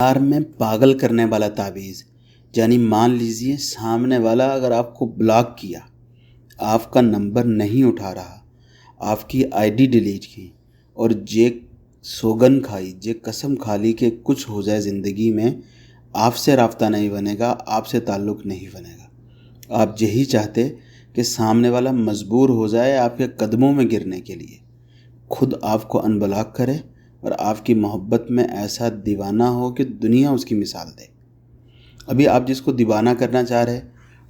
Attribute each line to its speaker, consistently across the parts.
Speaker 1: प्यार में पागल करने वाला तावीज़। यानी मान लीजिए सामने वाला अगर आपको ब्लॉक किया, आपका नंबर नहीं उठा रहा, आपकी आईडी डिलीट की और जे सौगन खाई, जे कसम खा ली कि कुछ हो जाए ज़िंदगी में, आपसे राब्ता नहीं बनेगा, आपसे ताल्लुक़ नहीं बनेगा। आप यही चाहते कि सामने वाला मजबूर हो जाए आपके कदमों में गिरने के लिए, खुद आपको अनब्लॉक करे और आपकी मोहब्बत में ऐसा दीवाना हो कि दुनिया उसकी मिसाल दे। अभी आप जिसको दीवाना करना चाह रहे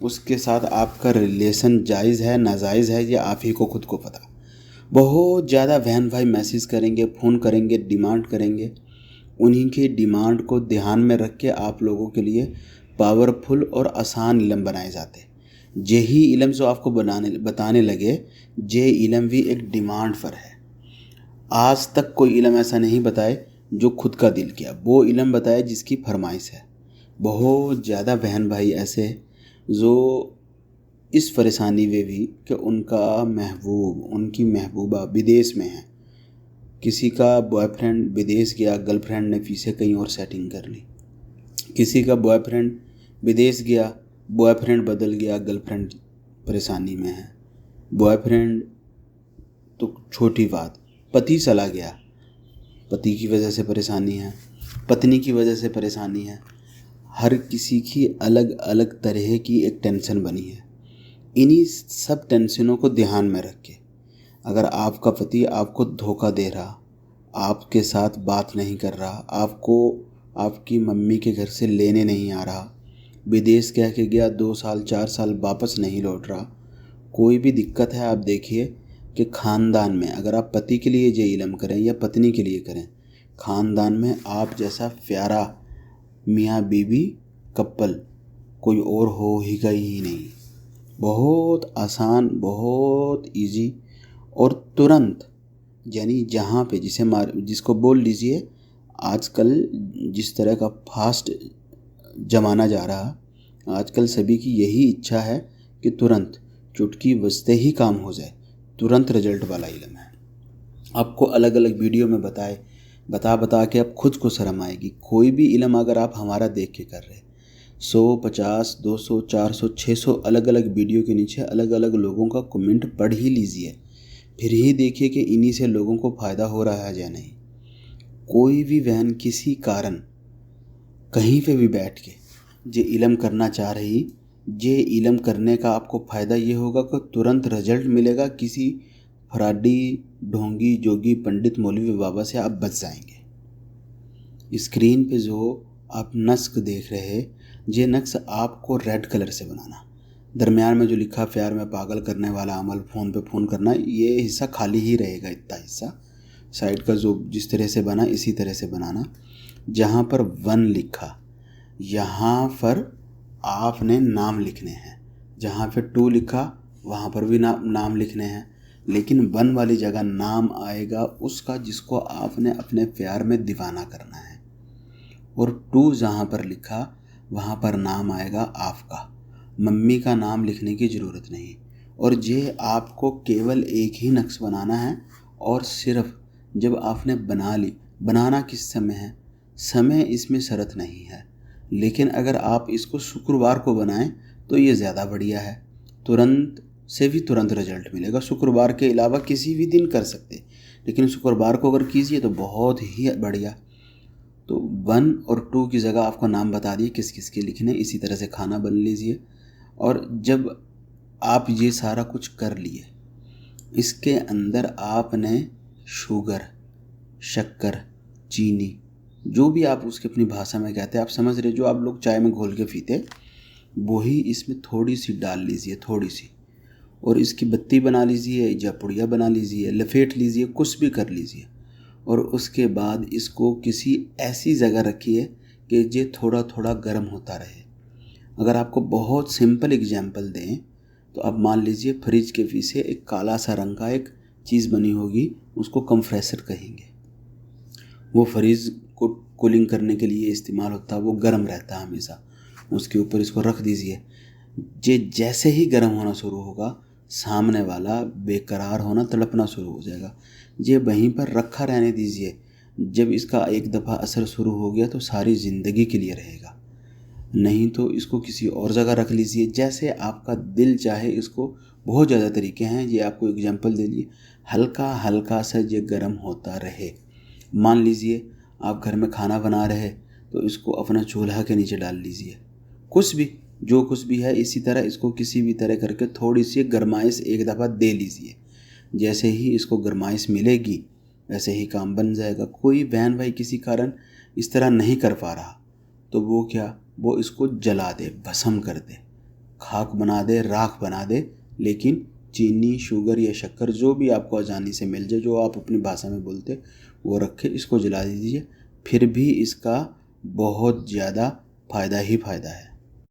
Speaker 1: उसके साथ आपका रिलेशन जायज़ है नाजायज़ है, ये आप ही को खुद को पता। बहुत ज़्यादा बहन भाई मैसेज करेंगे, फ़ोन करेंगे, डिमांड करेंगे। उन्हीं की डिमांड को ध्यान में रख के आप लोगों के लिए पावरफुल और आसान इल्म बनाए जाते। यही इल्म जो आपको बताने लगे, ये इल्म भी एक डिमांड पर है। आज तक कोई इल्म ऐसा नहीं बताए जो खुद का दिल किया, वो इल्म बताए जिसकी फरमाइश है। बहुत ज़्यादा बहन भाई ऐसे जो इस परेशानी में भी कि उनका महबूब, उनकी महबूबा विदेश में है, किसी का बॉयफ्रेंड विदेश गया, गर्लफ्रेंड ने पीछे कहीं और सेटिंग कर ली। किसी का बॉयफ्रेंड विदेश गया, बॉयफ्रेंड बदल गया, गर्लफ्रेंड परेशानी में है। बॉयफ्रेंड तो छोटी बात, पति चला गया, पति की वजह से परेशानी है, पत्नी की वजह से परेशानी है। हर किसी की अलग अलग तरह की एक टेंशन बनी है। इन्हीं सब टेंशनों को ध्यान में रख के अगर आपका पति आपको धोखा दे रहा, आपके साथ बात नहीं कर रहा, आपको आपकी मम्मी के घर से लेने नहीं आ रहा, विदेश कह के गया, 2 साल 4 साल वापस नहीं लौट रहा, कोई भी दिक्कत है, आप देखिए कि ख़ानदान में अगर आप पति के लिए ये इल्म करें या पत्नी के लिए करें, ख़ानदान में आप जैसा प्यारा मियाँ बीवी कपल कोई और हो ही गई ही नहीं। बहुत आसान, बहुत इजी और तुरंत, यानी जहाँ पे जिसको बोल लीजिए आजकल जिस तरह का फास्ट ज़माना जा रहा, आजकल सभी की यही इच्छा है कि तुरंत चुटकी बजते ही काम हो जाए, तुरंत रिजल्ट वाला इल्म है। आपको अलग अलग वीडियो में बता के अब खुद को शर्म आएगी। कोई भी इल्म अगर आप हमारा देख के कर रहे, 100, 50, 200, 400, 600 अलग अलग वीडियो के नीचे अलग अलग लोगों का कमेंट पढ़ ही लीजिए, फिर ही देखिए कि इन्हीं से लोगों को फ़ायदा हो रहा है या नहीं। कोई भी बहन किसी कारण कहीं पे भी बैठ के जे इल्म करना चाह रही, ये इल्म करने का आपको फ़ायदा ये होगा कि तुरंत रिजल्ट मिलेगा। किसी फराडी, ढोंगी, जोगी, पंडित, मौलवी बाबा से आप बच जाएंगे। स्क्रीन पे जो आप नक्श देख रहे हैं, ये नक्श आपको रेड कलर से बनाना, दरमियान में जो लिखा प्यार में पागल करने वाला अमल, फ़ोन पे फ़ोन करना, ये हिस्सा खाली ही रहेगा। इतना हिस्सा साइड का जो जिस तरह से बना इसी तरह से बनाना। जहाँ पर 1 लिखा, यहाँ पर आपने नाम लिखने हैं। जहाँ पे 2 लिखा वहाँ पर भी नाम लिखने हैं, लेकिन 1 वाली जगह नाम आएगा उसका जिसको आपने अपने प्यार में दीवाना करना है। और 2 जहाँ पर लिखा वहाँ पर नाम आएगा आपका। मम्मी का नाम लिखने की ज़रूरत नहीं। और ये आपको केवल एक ही नक्श बनाना है। और सिर्फ जब आपने बना ली, बनाना किस समय है, समय इसमें शर्त नहीं है, लेकिन अगर आप इसको शुक्रवार को बनाएं तो ये ज़्यादा बढ़िया है। तुरंत से भी तुरंत रिजल्ट मिलेगा। शुक्रवार के अलावा किसी भी दिन कर सकते, लेकिन शुक्रवार को अगर कीजिए तो बहुत ही बढ़िया। तो 1 और 2 की जगह आपको नाम बता दिए किस किस के लिखने। इसी तरह से खाना बन लीजिए। और जब आप ये सारा कुछ कर लिए, इसके अंदर आपने शुगर, शक्कर, चीनी, जो भी आप उसके अपनी भाषा में कहते हैं, आप समझ रहे, जो आप लोग चाय में घोल के पीते, वही इसमें थोड़ी सी डाल लीजिए, थोड़ी सी। और इसकी बत्ती बना लीजिए या पुड़िया बना लीजिए, लपेट लीजिए, कुछ भी कर लीजिए। और उसके बाद इसको किसी ऐसी जगह रखिए कि ये थोड़ा थोड़ा गर्म होता रहे। अगर आपको बहुत सिंपल एग्जाम्पल दें तो आप मान लीजिए फ्रिज के पीछे एक काला सा रंग का एक चीज़ बनी होगी, उसको कंप्रेसर कहेंगे। वो फ्रिज को कूलिंग करने के लिए इस्तेमाल होता है, वो गर्म रहता है हमेशा। उसके ऊपर इसको रख दीजिए। ये जैसे ही गर्म होना शुरू होगा, सामने वाला बेकरार होना, तड़पना शुरू हो जाएगा। ये वहीं पर रखा रहने दीजिए। जब इसका एक दफ़ा असर शुरू हो गया तो सारी ज़िंदगी के लिए रहेगा। नहीं तो इसको किसी और जगह रख लीजिए, जैसे आपका दिल चाहे। इसको बहुत ज़्यादा तरीके हैं, ये आपको एग्जांपल दे लिए। हल्का हल्का सा ये गर्म होता रहे। मान लीजिए आप घर में खाना बना रहे तो इसको अपना चूल्हा के नीचे डाल लीजिए। कुछ भी, जो कुछ भी है, इसी तरह इसको किसी भी तरह करके थोड़ी सी गरमाइश एक दफ़ा दे लीजिए। जैसे ही इसको गरमाइश मिलेगी वैसे ही काम बन जाएगा। कोई बहन भाई किसी कारण इस तरह नहीं कर पा रहा तो वो क्या, वो इसको जला दे, भस्म कर दे, खाक बना दे, राख बना दे। लेकिन चीनी, शुगर या शक्कर जो भी आपको आसानी से मिल जाए, जो आप अपनी भाषा में बोलते, वो रखे, इसको जला दीजिए। फिर भी इसका बहुत ज़्यादा फ़ायदा ही फ़ायदा है।